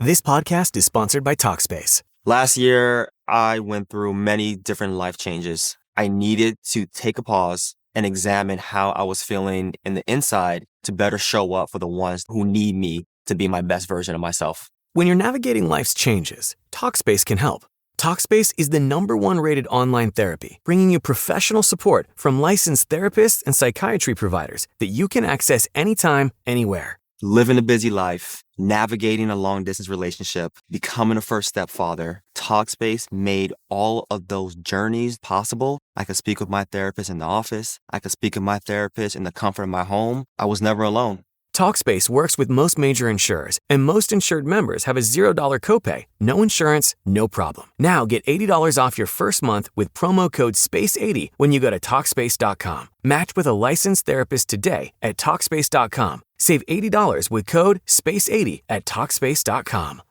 This podcast is sponsored by Talkspace. Last year, I went through many different life changes. I needed to take a pause and examine how I was feeling in the inside to better show up for the ones who need me to be my best version of myself. When you're navigating life's changes, Talkspace can help. Talkspace is the #1 rated online therapy, bringing you professional support from licensed therapists and psychiatry providers that you can access anytime, anywhere. Living a busy life, navigating a long-distance relationship, becoming a first-step father, Talkspace made all of those journeys possible. I could speak with my therapist in the office. I could speak with my therapist in the comfort of my home. I was never alone. Talkspace works with most major insurers, and most insured members have a $0 copay. No insurance, no problem. Now get $80 off your first month with promo code SPACE80 when you go to Talkspace.com. Match with a licensed therapist today at Talkspace.com. Save $80 with code SPACE80 at Talkspace.com.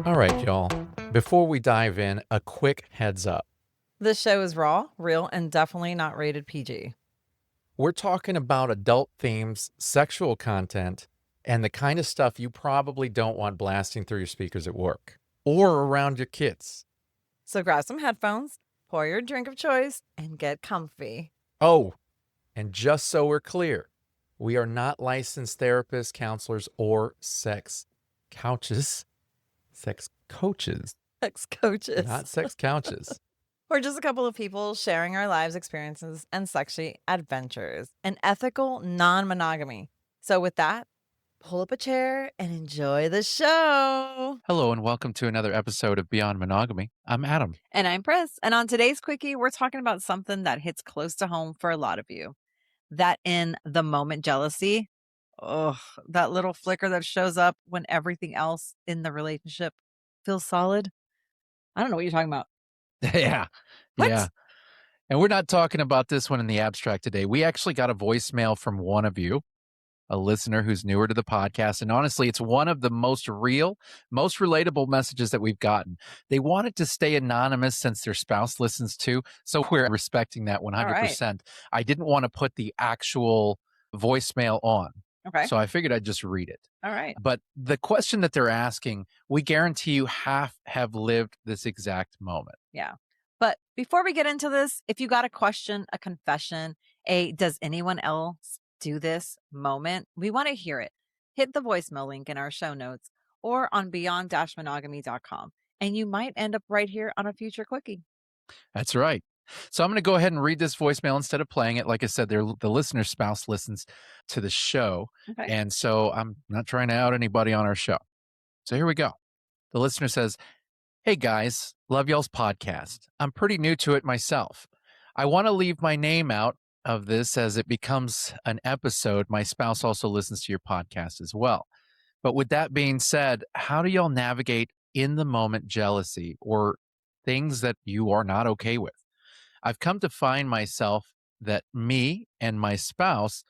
All right, y'all. Before we dive in, a quick heads up. This show is raw, real, and definitely not rated PG. We're talking about adult themes, sexual content, and the kind of stuff you probably don't want blasting through your speakers at work or around your kids. So grab some headphones, pour your drink of choice, and get comfy. Oh, and just so we're clear, we are not licensed therapists, counselors, or sex coaches. Sex coaches. Not sex couches. We're just a couple of people sharing our lives experiences and sexy adventures. An ethical non-monogamy. So with that, pull up a chair and enjoy the show. Hello and welcome to another episode of Beyond Monogamy. I'm Adam. And I'm Pris. And on today's Quickie, we're talking about something that hits close to home for a lot of you. That in the moment jealousy. Oh, that little flicker that shows up when everything else in the relationship feels solid. I don't know what you're talking about. Yeah. What? Yeah. And we're not talking about this one in the abstract today. We actually got a voicemail from one of you, a listener who's newer to the podcast. And honestly, it's one of the most real, most relatable messages that we've gotten. They wanted to stay anonymous since their spouse listens too. So we're respecting that 100%. Right. I didn't want to put the actual voicemail on. Okay. So I figured I'd just read it. All right. But the question that they're asking, we guarantee you have lived this exact moment. Yeah. But before we get into this, if you got a question, a confession, does anyone else do this moment, we want to hear it. Hit the voicemail link in our show notes or on beyond-monogamy.com. And you might end up right here on a future Quickie. That's right. So I'm going to go ahead and read this voicemail instead of playing it. Like I said, the listener's spouse listens to the show. Okay. And so I'm not trying to out anybody on our show. So here we go. The listener says, "Hey guys, love y'all's podcast. I'm pretty new to it myself. I want to leave my name out of this as it becomes an episode. My spouse also listens to your podcast as well. But with that being said, how do y'all navigate in the moment jealousy or things that you are not okay with? I've come to find myself that me and my spouse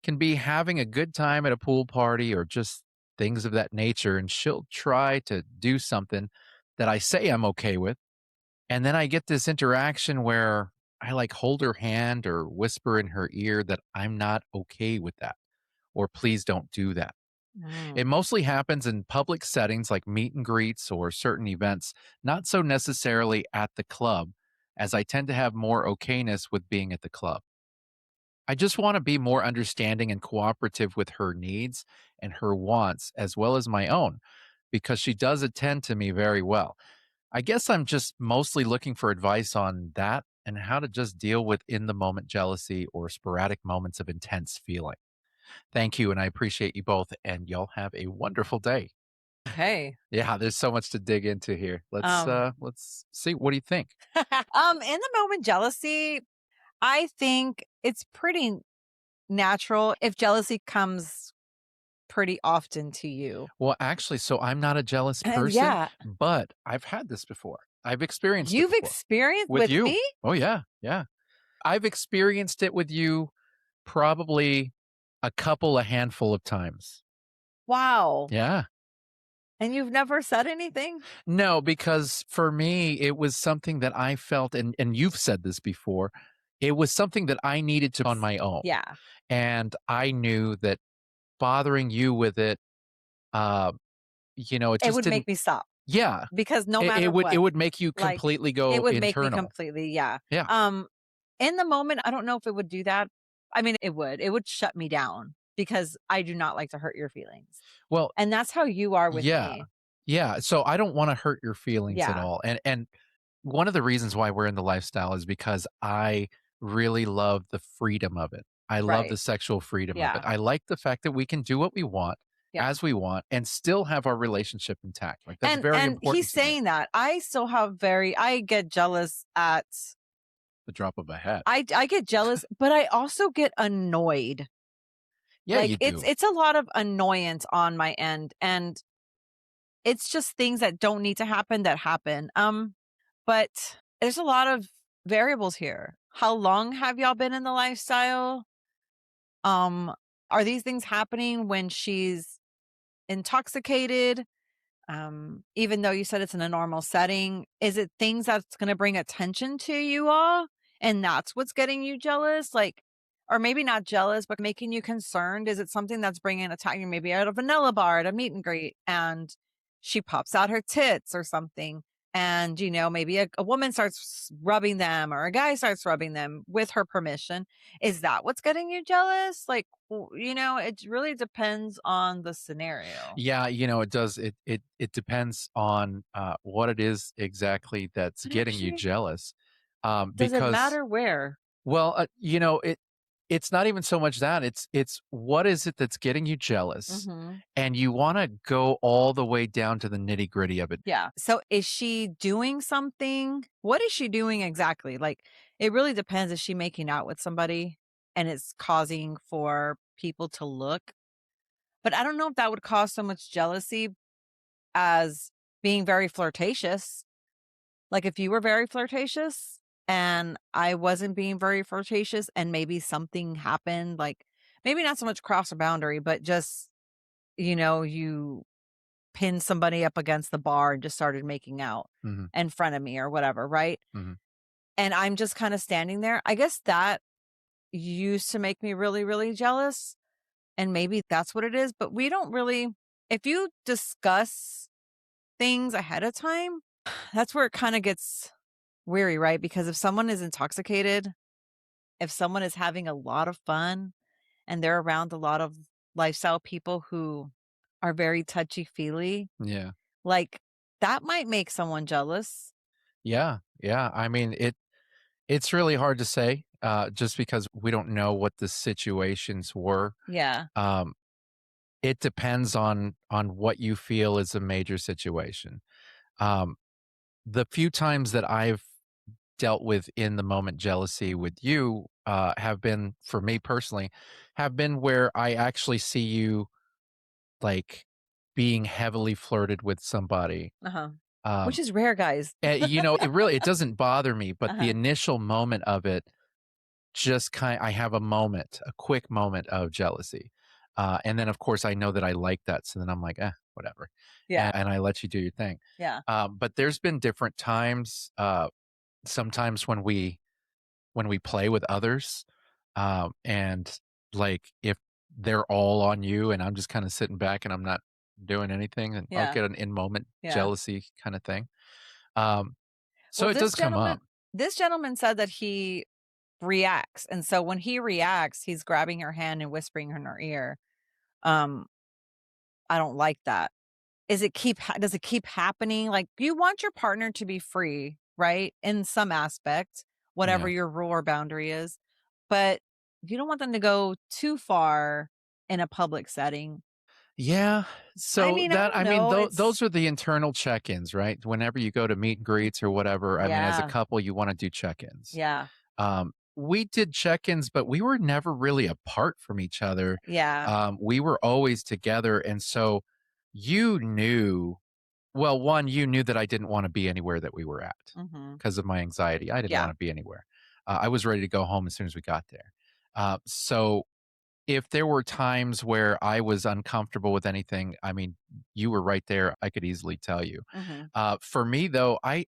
can be having a good time at a pool party or just things of that nature, and she'll try to do something that I say I'm okay with. And then I get this interaction where I like hold her hand or whisper in her ear that I'm not okay with that, or please don't do that. It mostly happens in public settings like meet and greets or certain events, not so necessarily at the club, as I tend to have more okayness with being at the club. I just want to be more understanding and cooperative with her needs and her wants, as well as my own, because she does attend to me very well. I guess I'm just mostly looking for advice on that and how to just deal with in-the-moment jealousy or sporadic moments of intense feeling. Thank you, and I appreciate you both, and y'all have a wonderful day." Hey. Yeah, there's so much to dig into here. Let's see. What do you think? In the moment jealousy, I think it's pretty natural if jealousy comes pretty often to you. Well, actually, so I'm not a jealous person, Yeah. but I've had this before. I've experienced You've it before. experienced With with you. me? Oh, yeah. Yeah. I've experienced it with you probably a handful of times. Wow. Yeah. And you've never said anything? No, because for me, it was something that I felt, and you've said this before, it was something that I needed to on my own. Yeah. And I knew that bothering you with it, uh, it It just would didn't. make me stop Yeah. because no It matter would it what, would make you like, completely it go would make me internal. completely, yeah. Yeah. In the moment, I don't know if it would do that. I mean, it would. It would shut me down because I do not like to hurt your feelings. Well, And that's how you are with yeah. me. Yeah. So I don't want to hurt your feelings at Yeah. all. And one of the reasons why we're in the lifestyle is because I really love the freedom of it. I love Right. the sexual freedom of it. Yeah. I like the fact that we can do what we want Yeah. as we want and still have our relationship intact. Like that's very And important he's to me. saying that. I still have I get jealous at The drop of a hat. I get jealous, but I also get annoyed. Yeah, Like you do. it's a lot of annoyance on my end, and it's just things that don't need to happen that happen. But there's a lot of variables here. How long have y'all been in the lifestyle? Are these things happening when she's intoxicated? Even though you said it's in a normal setting, is it things that's going to bring attention to you all? And that's what's getting you jealous? Like, or maybe not jealous, but making you concerned? Is it something that's bringing attention, maybe at a vanilla bar at a meet and greet, and she pops out her tits or something? And, maybe a woman starts rubbing them or a guy starts rubbing them with her permission. Is that what's getting you jealous? Like, it really depends on the scenario. Yeah, it does. It depends on what it is exactly that's But getting you actually, jealous. does it Because matter where? well, it's not even so much that it's what is it that's getting you jealous, Mhm. and you want to go all the way down to the nitty gritty of it. Yeah. So is she doing something? What is she doing exactly? Like, it really depends. Is she making out with somebody and it's causing for people to look? But I don't know if that would cause so much jealousy as being very flirtatious. Like, if you were very flirtatious and I wasn't being very flirtatious and maybe something happened, like maybe not so much cross a boundary, but just, you pinned somebody up against the bar and just started making out Hmm. in front of me or whatever, right? Hmm. And I'm just kind of standing there. I guess that used to make me really, really jealous. And maybe that's what it is. But we don't really, if you discuss things ahead of time, that's where it kind of gets weary, right? Because if someone is intoxicated, if someone is having a lot of fun and they're around a lot of lifestyle people who are very touchy feely, Yeah, like that might make someone jealous. yeah, yeah. I mean, it's really hard to say, just because we don't know what the situations were. Yeah. Um, it depends on what you feel is a major situation. Um, the few times that I've dealt with in the moment jealousy with you have been, for me personally, have been where I actually see you like being heavily flirted with somebody. Uh-huh. Which Um, is rare, guys. it doesn't bother me, but the Uh-huh. initial moment of it just I have a quick moment of jealousy. And then of course I know that I like that. So then I'm like, whatever. Yeah. And I let you do your thing. Yeah. But there's been different times, sometimes when we play with others, and like if they're all on you and I'm just kind of sitting back and I'm not doing anything, and I'll Yeah. get an in moment Yeah. jealousy kind of thing. Um, so Well, it does come up. this gentleman said that he reacts. And so when he reacts, he's grabbing her hand and whispering in her ear. Um, I don't like that. Does it keep happening? Like, you want your partner to be free, right? In some aspect, whatever Yeah. your rule or boundary is, but you don't want them to go too far in a public setting. Yeah. I So mean, I that, don't I mean, know. those are the internal check-ins, right? Whenever you go to meet and greets or whatever, I mean, as a Yeah. couple, you want to do check-ins. Yeah. We did check-ins, but we were never really apart from each other. Yeah. We were always together. And so you knew, well, one, you knew that I didn't want to be anywhere that we were at Hmm. because of my anxiety. I didn't Yeah. want to be anywhere. I was ready to go home as soon as we got there. So if there were times where I was uncomfortable with anything, I mean, you were right there. I could easily tell you. Hmm. For me, though, I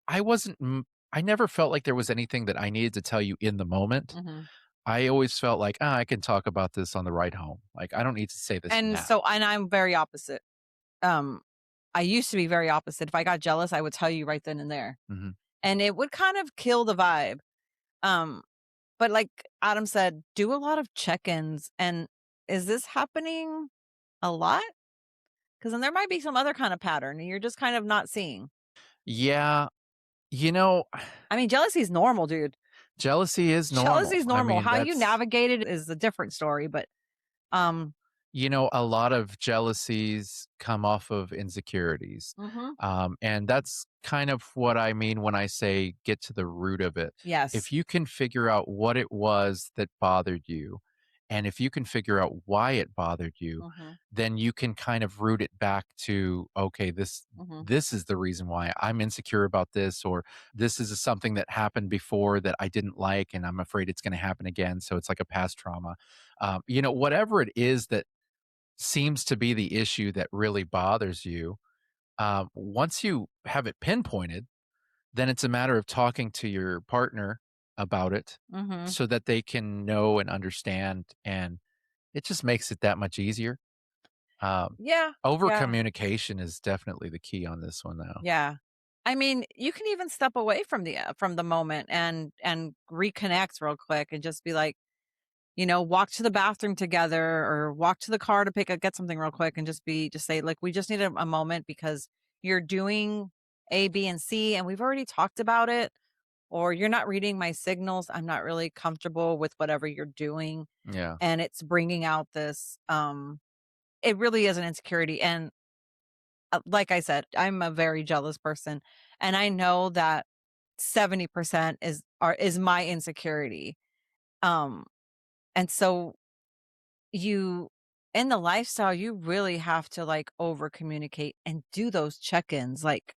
wasn't. I never felt like there was anything that I needed to tell you in the moment. Mhm. I always felt like, I can talk about this on the ride home. Like, I don't need to say this And now. so and I'm very opposite. Um, I used to be very opposite. If I got jealous, I would tell you right then and there, Mhm. and it would kind of kill the vibe. Um, but like Adam said, do a lot of check-ins. And is this happening a lot? Because then there might be some other kind of pattern and you're just kind of not seeing. Yeah, you know, I mean, jealousy is normal, dude. jealousy is Jealousy normal. is I normal. mean, How you that's navigate it is a different story, but um a lot of jealousies come off of insecurities. mhm. And that's kind of what I mean when I say get to the root of it. Yes. If you can figure out what it was that bothered you, and if you can figure out why it bothered you, Mhm. then you can kind of root it back to, okay, Mhm. this is the reason why I'm insecure about this, or this is something that happened before that I didn't like, and I'm afraid it's going to happen again. So it's like a past trauma. Whatever it is that seems to be the issue that really bothers you, once you have it pinpointed, then it's a matter of talking to your partner about it Mhm. so that they can know and understand. And it just makes it that much easier. Um, Yeah. Over Yeah. communication is definitely the key on this one, though. Yeah. I mean, you can even step away from the moment and reconnect real quick and just be like, walk to the bathroom together or walk to the car to get something real quick and just say like, we just need a moment because you're doing A, B, and C, and we've already talked about it, or you're not reading my signals. I'm not really comfortable with whatever you're doing, Yeah. and it's bringing out this. It really is an insecurity, and like I said, I'm a very jealous person, and I know that 70% is my insecurity. Um, and so you in the lifestyle, you really have to like over communicate and do those check-ins, like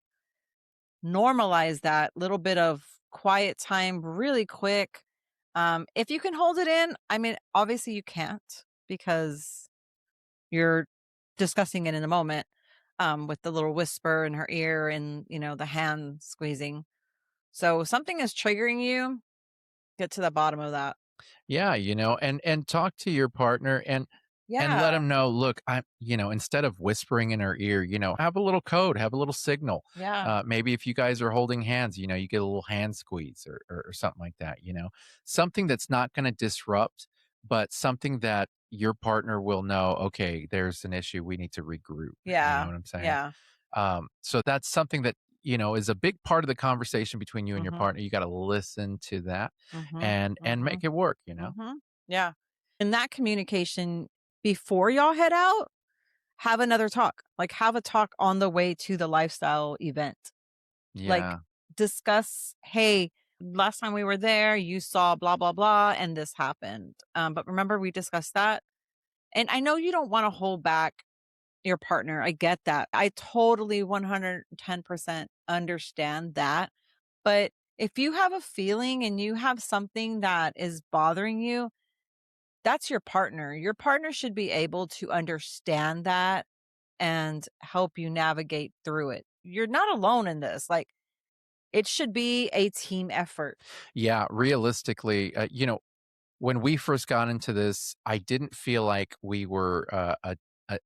normalize that little bit of quiet time really quick. If you can hold it in, I mean, obviously you can't because you're discussing it in a moment, with the little whisper in her ear and, the hand squeezing. So if something is triggering you, get to the bottom of that. Yeah, and talk to your partner and let Yeah. them know, look, instead of whispering in her ear, have a little code, have a little signal. Yeah. Maybe if you guys are holding hands, you get a little hand squeeze or something like that, something that's not going to disrupt, but something that your partner will know, okay, there's an issue. We need to regroup. You know Yeah. what I'm saying? Yeah. So that's something that, is a big part of the conversation between you and your Mhm. partner. You got to listen to that Mhm. and make Mhm. it work. Mhm. Yeah. In that communication before y'all head out, have another talk. Like have a talk on the way to the lifestyle event. Like Yeah. discuss, hey, last time we were there, you saw blah blah blah and this happened. But remember we discussed that. And I know you don't want to hold back your partner. I get that. I totally 110% understand that. But if you have a feeling and you have something that is bothering you, that's your partner. Your partner should be able to understand that and help you navigate through it. You're not alone in this. Like, it should be a team effort. Yeah, realistically, when we first got into this, I didn't feel like we were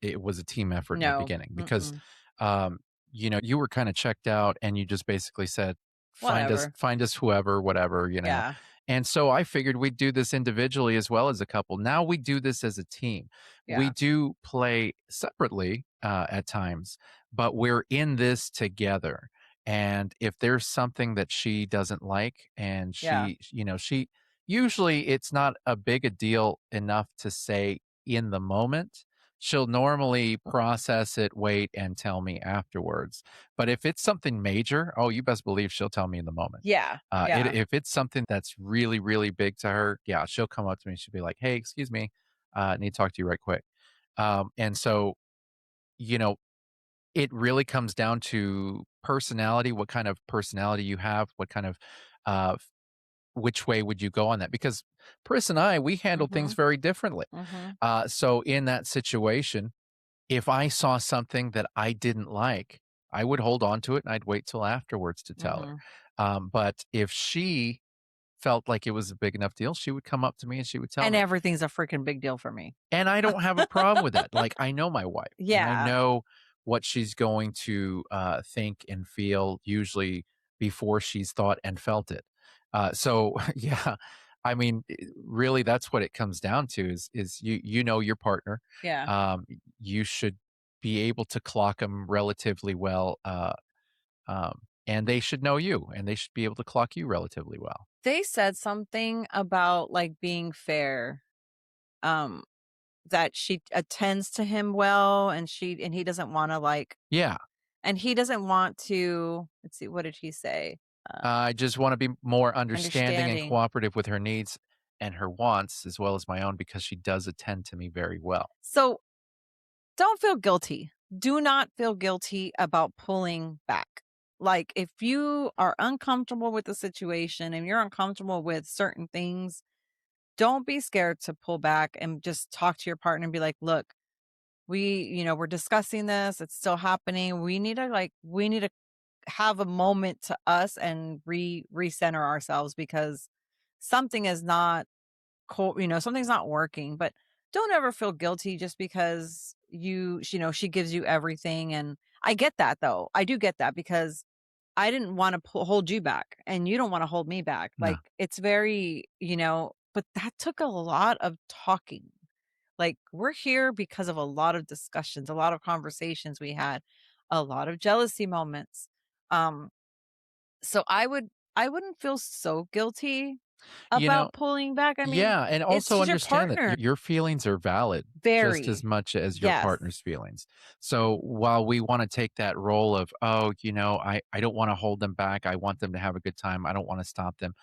it was a team effort in the No. beginning because, Mm-mm. um, you were kind of checked out, and you just basically said, Whatever. find us whoever, whatever. Yeah. And so I figured we'd do this individually as well as a couple. Now we do this as a team. We Yeah. do play separately at times, but we're in this together. And if there's something that she doesn't like, and Yeah. she usually it's not a big a deal enough to say in the moment. She'll normally process it, wait, and tell me afterwards. But if it's something major, oh, you best believe she'll tell me in the moment. Yeah. Yeah. If it's something that's really, really big to her, yeah, she'll come up to me. She'll be like, "Hey, excuse me, I need to talk to you right quick." And so, you know, it really comes down to personality, what kind of personality you have, what kind of uh, which way would you go on that? Because Pris and I, we handle things Mm-hmm. very differently. Mm-hmm. So in that situation, if I saw something that I didn't like, I would hold on to it and I'd wait till afterwards to tell her. Mm-hmm. But if she felt like it was a big enough deal, she would come up to me and she would tell And me. everything's a freaking big deal for me. And I don't have a problem with that. Like, I know my wife, and I Yeah. know what she's going to think and feel usually before she's thought and felt it. So yeah, I mean, really, that's what it comes down to is you know your partner. Yeah. You should be able to clock them relatively well, and they should know you, and they should be able to clock you relatively well. They said something about like being fair. Um, that she attends to him well and he doesn't want to like Yeah, and he doesn't want to let's see, what did he say? I just want to be more understanding and Understanding. cooperative with her needs and her wants as well as my own because she does attend to me very well. So don't feel guilty. Do not feel guilty about pulling back. Like if you are uncomfortable with the situation and you're uncomfortable with certain things, don't be scared to pull back and just talk to your partner and be like, look, we're discussing this. It's still happening. We need to have a moment to us and recenter ourselves because something is not something's not working. But don't ever feel guilty just because she gives you everything. And I get that though. I do get that because I didn't want to hold you back and you don't want to hold me back. No. Like it's very, but that took a lot of talking. Like we're here because of a lot of discussions, a lot of conversations we had, a lot of jealousy moments. Um, so I wouldn't feel so guilty You know, about pulling back. I mean, yeah, and it's also she's your understand that partner. your feelings are valid just as Very. much as your Yes. partner's feelings. So while we want to take that role of, oh, I don't want to hold them back. I want them to have a good time. I don't want to stop them.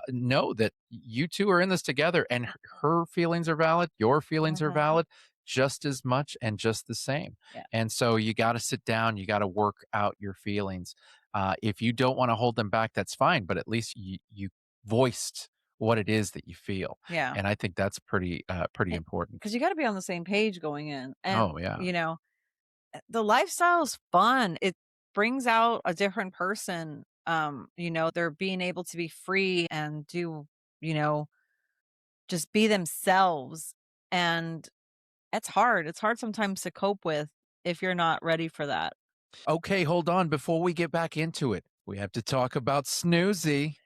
Know that you two are in this together and her feelings are valid. Your feelings are Mhm. valid just as much and just the same. Yeah. And so you got to sit down. You got to work out your feelings. If you don't want to hold them back, that's fine. But at least you voiced what it is that you feel. Yeah. And I think that's pretty important. Because you got to be on the same page going in. And, Oh, yeah. the lifestyle's fun. It brings out a different person. They're being able to be free and do, you know, just be themselves. And it's hard. It's hard sometimes to cope with if you're not ready for that. Okay, hold on. Before we get back into it, we have to talk about Snoozy.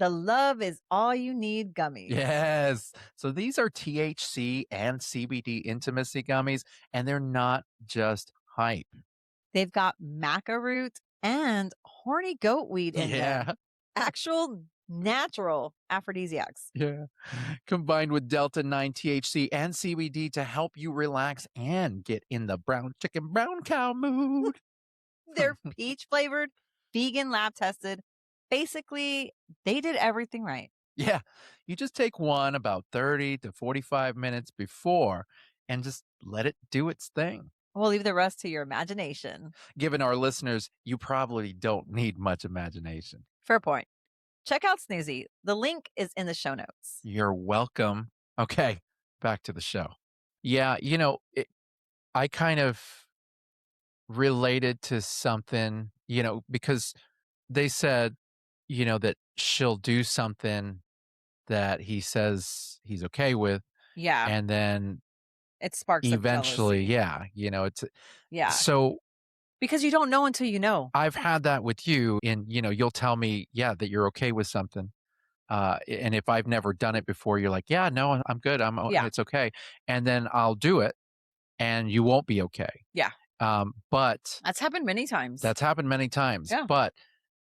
The love is all you need gummies. Yes. So these are THC and CBD intimacy gummies, and they're not just hype. They've got maca root and horny goat weed in them. Yeah. Actual natural aphrodisiacs. Yeah. Combined with Delta 9 THC and CBD to help you relax and get in the brown chicken, brown cow mood. They're peach flavored, vegan, lab tested. Basically, they did everything right. Yeah. You just take one about 30 to 45 minutes before and just let it do its thing. We'll leave the rest to your imagination. Given our listeners, you probably don't need much imagination. Fair point. Check out Snoozy. The link is in the show notes. You're welcome. Okay, back to the show. Yeah, I kind of related to something, because they said, that she'll do something that he says he's okay with. Yeah. And then It sparks up eventually, jealousy. it's Yeah. so Because you don't know until you know. I've had that with you and, you'll tell me, yeah, that you're okay with something. And if I've never done it before, you're like, yeah, no, I'm good. Yeah. It's okay. And then I'll do it and you won't be okay. Yeah. But That's happened many times. that's happened many times. Yeah. But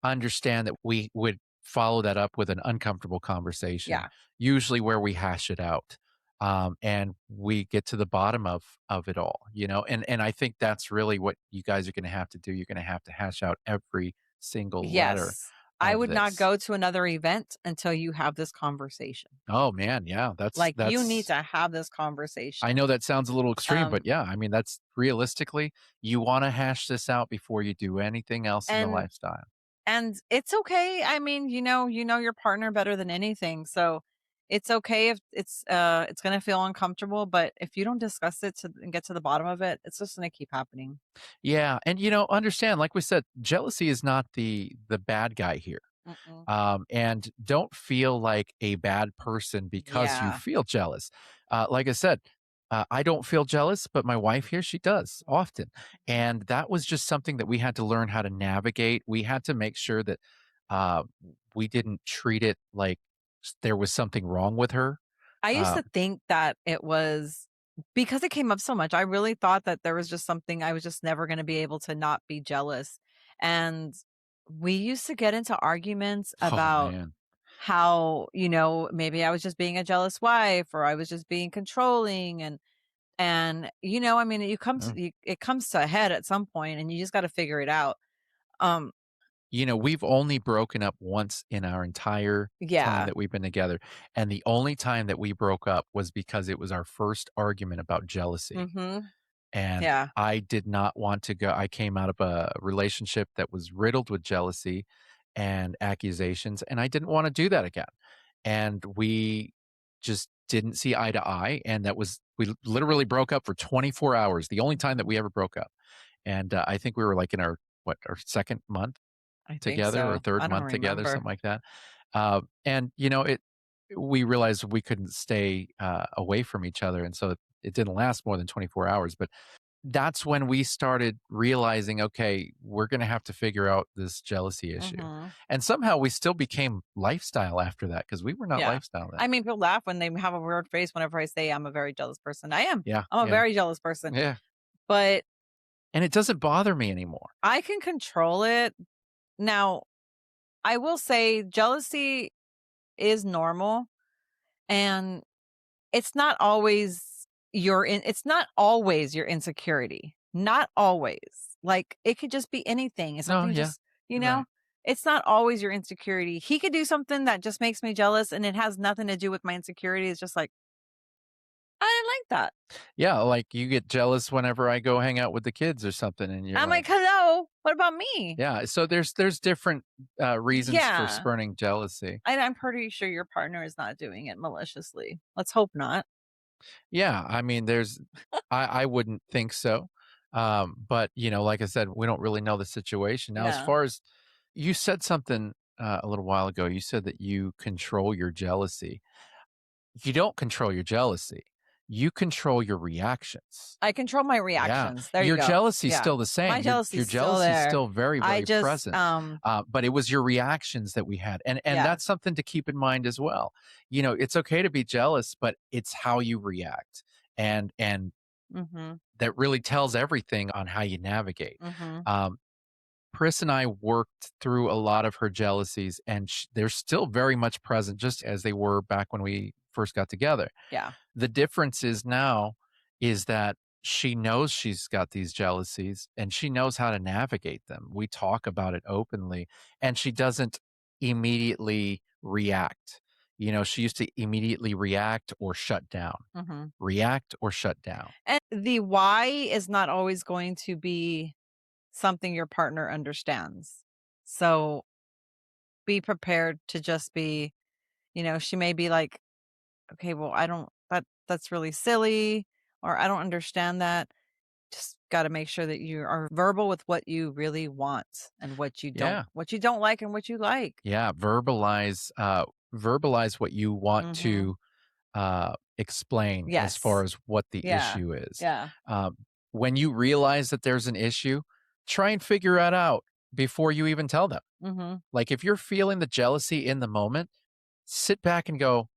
understand that we would follow that up with an uncomfortable conversation, Yeah. usually where we hash it out. And we get to the bottom of it all, and I think that's really what you guys are going to have to do. You're going to have to hash out every single letter. Yes. I of would not this. go to another event until you have this conversation. Oh man, yeah, that's You need to have this conversation. I know that sounds a little extreme, but Um, yeah, I mean that's realistically, you want to hash this out before you do anything else in the And lifestyle. and it's okay. I mean, you know your partner better than anything. So it's okay if it's going to feel uncomfortable, but if you don't discuss it and get to the bottom of it, it's just going to keep happening. Yeah, and understand, like we said, jealousy is not the bad guy here. And don't feel like a bad person because you Yeah. feel jealous. Like I said, I don't feel jealous, but my wife here, she does often. And that was just something that we had to learn how to navigate. We had to make sure that uh, we didn't treat it like there was something wrong with her. I used to think that it was because it came up so much. I really thought that there was just something I was just never going to be able to not be jealous. And we used to get into arguments Oh, about man. how, maybe I was just being a jealous wife or I was just being controlling and I mean it comes to a head at some point and you just got to figure it out. Um We've only broken up once in our entire time yeah. that we've been together. And the only time that we broke up was because it was our first argument about jealousy. Mhm. And Yeah. I did not want to go. I came out of a relationship that was riddled with jealousy and accusations, and I didn't want to do that again. And we just didn't see eye to eye. And we literally broke up for 24 hours, the only time that we ever broke up. And I think we were like in our second month I think together or so. third I don't month together, remember. something like that. And we realized we couldn't stay away from each other, and so it didn't last more than 24 hours. But that's when we started realizing, okay, we're going to have to figure out this jealousy issue. Mhm. And somehow we still became lifestyle after that because we were not Yeah. lifestyle then. I mean, people laugh when they have a weird face whenever I say I'm a very jealous person. I am. Yeah, I'm a yeah, very jealous person. yeah. But And it doesn't bother me anymore. I can control it. Now, I will say jealousy is normal and it's not always your insecurity. Not always. Like it could just be anything. It's No, something yeah, just, you're right. it's not always your insecurity. He could do something that just makes me jealous and it has nothing to do with my insecurity. It's just like, I didn't like that. Yeah, like you get jealous whenever I go hang out with the kids or something, and you're I'm like, like, hello, what about me? yeah. So there's different reasons for Yeah. spurning jealousy. I'm pretty sure your partner is not doing it maliciously. Let's hope not. Yeah, I mean, I wouldn't think so. But like I said, we don't really know the situation. Now, as No. far as you said something a little while ago, you said that you control your jealousy. You don't control your jealousy. You control your reactions. I control my Yeah, reactions. There you your go. jealousy is Yeah. still the My same. Your jealousy's still jealousy is there. still very, I very just present. But it was your reactions that we had, and yeah. that's something to keep in mind as well. It's okay to be jealous, but it's how you react, and Mhm. that really tells everything on how you navigate. Mhm. Um, Pris and I worked through a lot of her jealousies, and they're still very much present, just as they were back when we first got together. Yeah. The difference is that she knows she's got these jealousies and she knows how to navigate them. We talk about it openly and she doesn't immediately react. She used to immediately react or shut down, Mhm. react or shut down. And the why is not always going to be something your partner understands. So be prepared to just be, she may be like, okay, well, I don't that's really silly or I don't understand that. Just got to make sure that you are verbal with what you really want and Yeah. what you don't like and what you like. Yeah. Verbalize what you want Mhm. to explain as far Yes. as what the Yeah. issue is. Yeah. When you realize that there's an issue, try and figure it out before you even tell them. Mhm. Like if you're feeling the jealousy in the moment, sit back and go,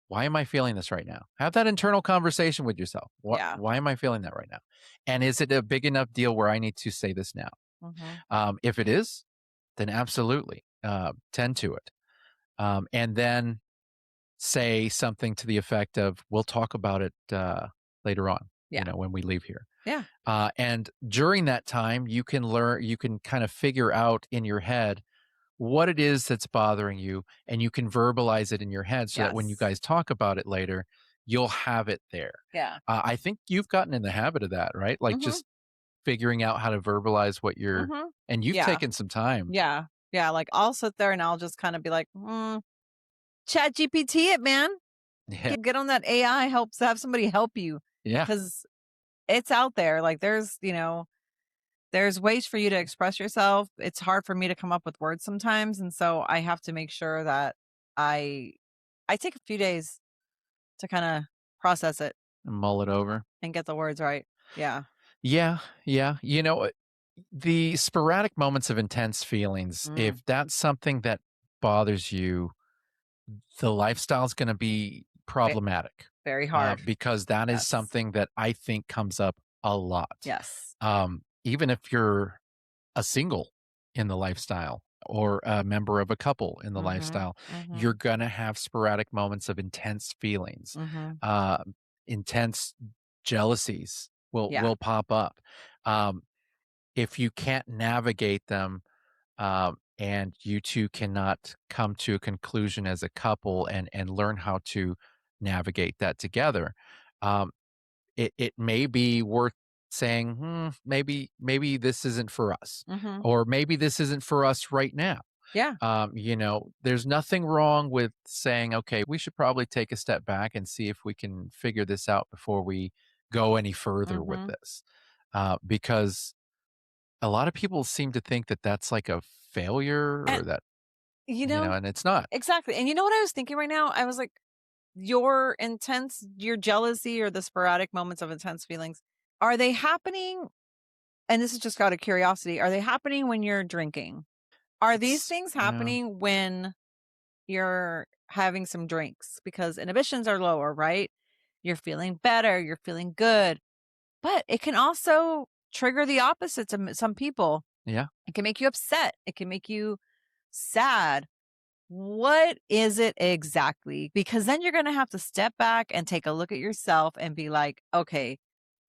why am I feeling this right now? Have that internal conversation with yourself. Yeah. Why am I feeling that right now? And is it a big enough deal where I need to say this now? Mhm. If it is, then absolutely tend to it. And then say something to the effect of, we'll talk about it later on, Yeah. when we leave here. Yeah. And during that time, you can kind of figure out in your head what it is that's bothering you, and you can verbalize it in your head so that when you Yes. guys talk about it later, you'll have it there. Yeah. I think you've gotten in the habit of that, right? Like Mhm. just figuring out how to verbalize what you're, Mhm. and you've Yeah. taken some time. Yeah. Yeah, like I'll sit there and I'll just kind of be like, Chat GPT it, man. Yeah. Get on that AI, have somebody help you Yeah. because it's out there. Like there's there's ways for you to express yourself. It's hard for me to come up with words sometimes, and so I have to make sure that I take a few days to kind of process it And mull it over. and get the words right. Yeah. Yeah, yeah. The sporadic moments of intense feelings, Mm. if that's something that bothers you, the lifestyle's going to be problematic Very hard. because that is Yes. something that I think comes up a lot. Yes. Even if you're a single in the lifestyle or a member of a couple in the lifestyle, you're going to have sporadic moments of intense feelings, uh, intense jealousies will pop up. If you can't navigate them, and you two cannot come to a conclusion as a couple and learn how to navigate that together, um, it may be worth saying, maybe this isn't for us, or maybe this isn't for us right now. Yeah. There's nothing wrong with saying, okay, we should probably take a step back and see if we can figure this out before we go any further with this. Because a lot of people seem to think that that's like a failure or And, that, you know, and it's not. exactly. And you know what I was thinking right now? I was like, your jealousy or the sporadic moments of intense feelings, are they happening? And this is just out of curiosity. Are they happening when you're drinking? Are these things Yeah. happening when you're having some drinks? Because inhibitions are lower, right? You're feeling better. You're feeling good. But it can also trigger the opposite to some people. Yeah. It can make you upset. It can make you sad. What is it exactly? Because then you're going to have to step back and take a look at yourself and be like, okay,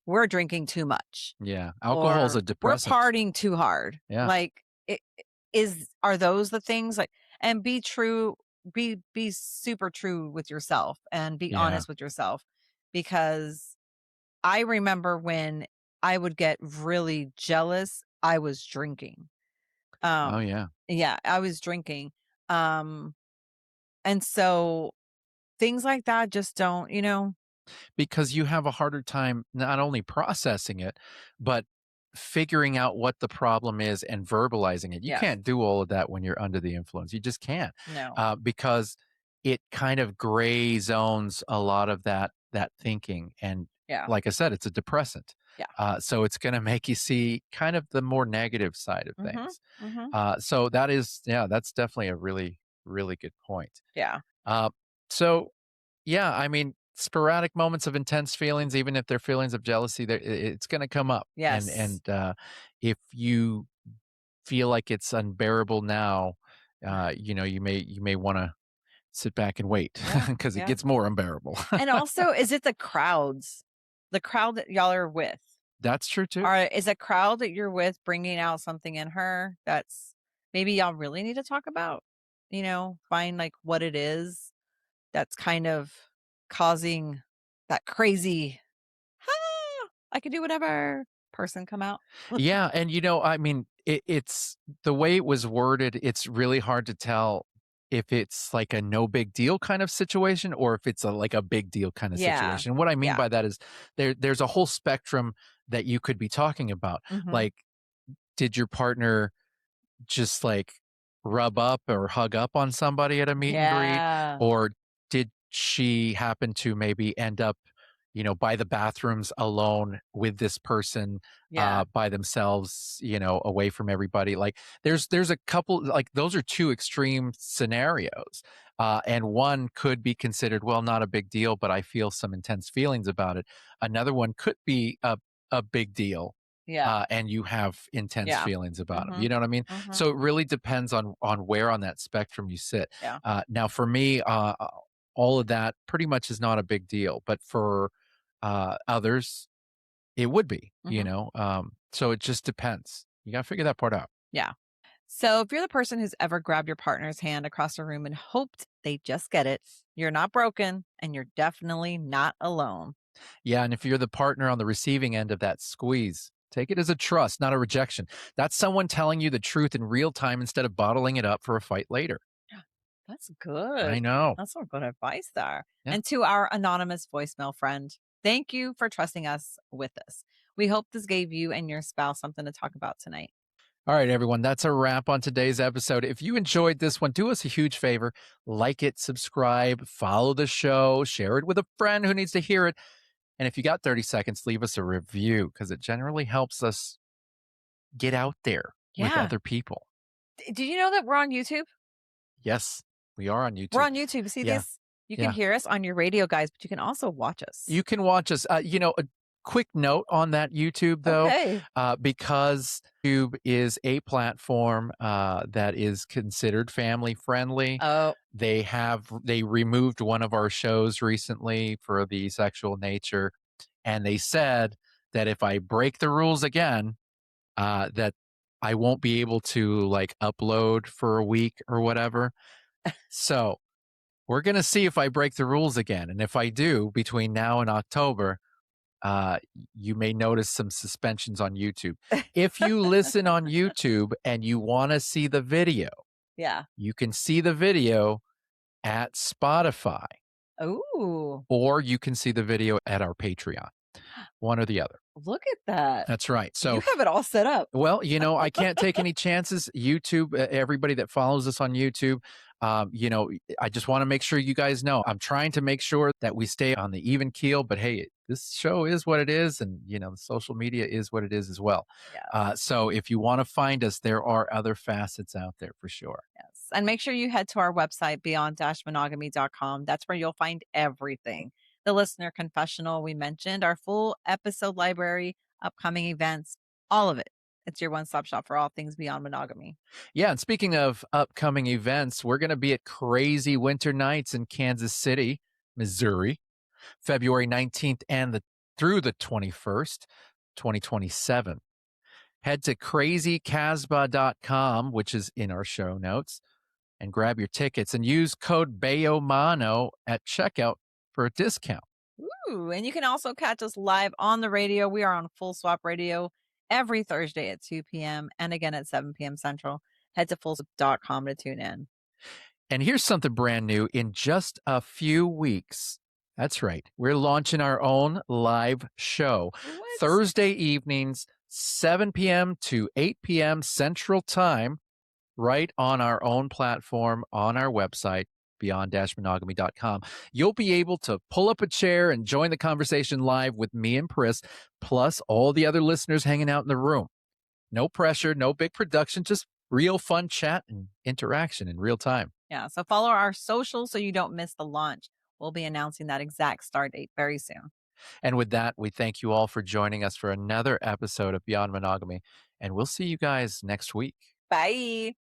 we're drinking too much. Yeah. Alcohol is Or a depressant. we're partying too hard. Yeah. Like, are those the things? Like, and be true, be super true with yourself and be honest with yourself. Because I remember when I would get really jealous, I was drinking. Oh, yeah. Yeah, I was drinking. And so things like that just don't, Because you have a harder time not only processing it, but figuring out what the problem is and verbalizing it. You Yes. can't do all of that when you're under the influence. You just can't. No. Because it kind of gray zones a lot of that thinking. And Yeah. like I said, it's a depressant. Yeah. So it's going to make you see kind of the more negative side of things. So that's definitely a really, really good point. Yeah. So yeah, I mean, sporadic moments of intense feelings, even if they're feelings of jealousy, it's going to come up. Yes. And if you feel like it's unbearable now, you may want to sit back and wait because it gets more unbearable. And also, is it the crowd that y'all are with? That's true too. Is a crowd that you're with bringing out something in her that's maybe y'all really need to talk about? Find like what it is that's kind of causing that crazy, I can do whatever person come out. Yeah. And, I mean, it's the way it was worded, it's really hard to tell if it's like a no big deal kind of situation or if it's like a big deal kind of situation. What I mean by that is there's a whole spectrum that you could be talking about. Like, did your partner just like rub up or hug up on somebody at a meet and greet? Or did she happen to maybe end up, by the bathrooms alone with this person by themselves, away from everybody? Like there's a couple, like those are two extreme scenarios. And one could be considered, well, not a big deal, but I feel some intense feelings about it. Another one could be a big deal. And you have intense feelings about them. You know what I mean? So it really depends on where on that spectrum you sit. Now, for me, all of that pretty much is not a big deal, but for others, it would be. So it just depends. You got to figure that part out. Yeah. So if you're the person who's ever grabbed your partner's hand across the room and hoped they just get it, you're not broken and you're definitely not alone. Yeah. And if you're the partner on the receiving end of that squeeze, take it as a trust, not a rejection. That's someone telling you the truth in real time instead of bottling it up for a fight later. That's good. I know. That's some good advice there. Yeah. And to our anonymous voicemail friend, thank you for trusting us with this. We hope this gave you and your spouse something to talk about tonight. All right, everyone, that's a wrap on today's episode. If you enjoyed this one, do us a huge favor. Like it, subscribe, follow the show, share it with a friend who needs to hear it. And if you got 30 seconds, leave us a review because it generally helps us get out there with Yeah. other people. Did you know that we're on YouTube? Yes, we are on YouTube. We're on YouTube. See Yeah. this? You can hear us on your radio, guys, but you can also watch us. You can watch us. A quick note on that YouTube, though, Okay. because YouTube is a platform that is considered family friendly. Oh, They removed one of our shows recently for the sexual nature, and they said that if I break the rules again, that I won't be able to like upload for a week or whatever. So we're going to see if I break the rules again. And if I do between now and October, you may notice some suspensions on YouTube. If you listen on YouTube and you want to see the video, yeah. you can see the video at Spotify. Ooh. Or you can see the video at our Patreon. One or the other. Look at that. That's right. So you have it all set up. Well, I can't take any chances. YouTube, everybody that follows us on YouTube, I just want to make sure you guys know I'm trying to make sure that we stay on the even keel. But hey, this show is what it is. And, the social media is what it is as well. Yes. So if you want to find us, there are other facets out there for sure. Yes. And make sure you head to our website, beyond-monogamy.com. That's where you'll find everything. The listener confessional we mentioned, our full episode library, upcoming events, all of it. It's your one-stop shop for all things beyond monogamy. Yeah, and speaking of upcoming events, we're going to be at Crazy Winter Nights in Kansas City, Missouri, February 19th through the 21st, 2027. Head to crazycasbah.com, which is in our show notes, and grab your tickets and use code BAYOMANO at checkout for a discount. Ooh, and you can also catch us live on the radio. We are on Full Swap Radio every Thursday at 2 p.m. and again at 7 p.m. Central. Head to fullswap.com to tune in. And here's something brand new. In just a few weeks, that's right, we're launching our own live show. What? Thursday evenings, 7 p.m. to 8 p.m. Central Time, right on our own platform on our website, beyond-monogamy.com. You'll be able to pull up a chair and join the conversation live with me and Pris, plus all the other listeners hanging out in the room. No pressure, no big production, just real fun chat and interaction in real time. Yeah, so follow our socials so you don't miss the launch. We'll be announcing that exact start date very soon. And with that, we thank you all for joining us for another episode of Beyond Monogamy, and we'll see you guys next week. Bye.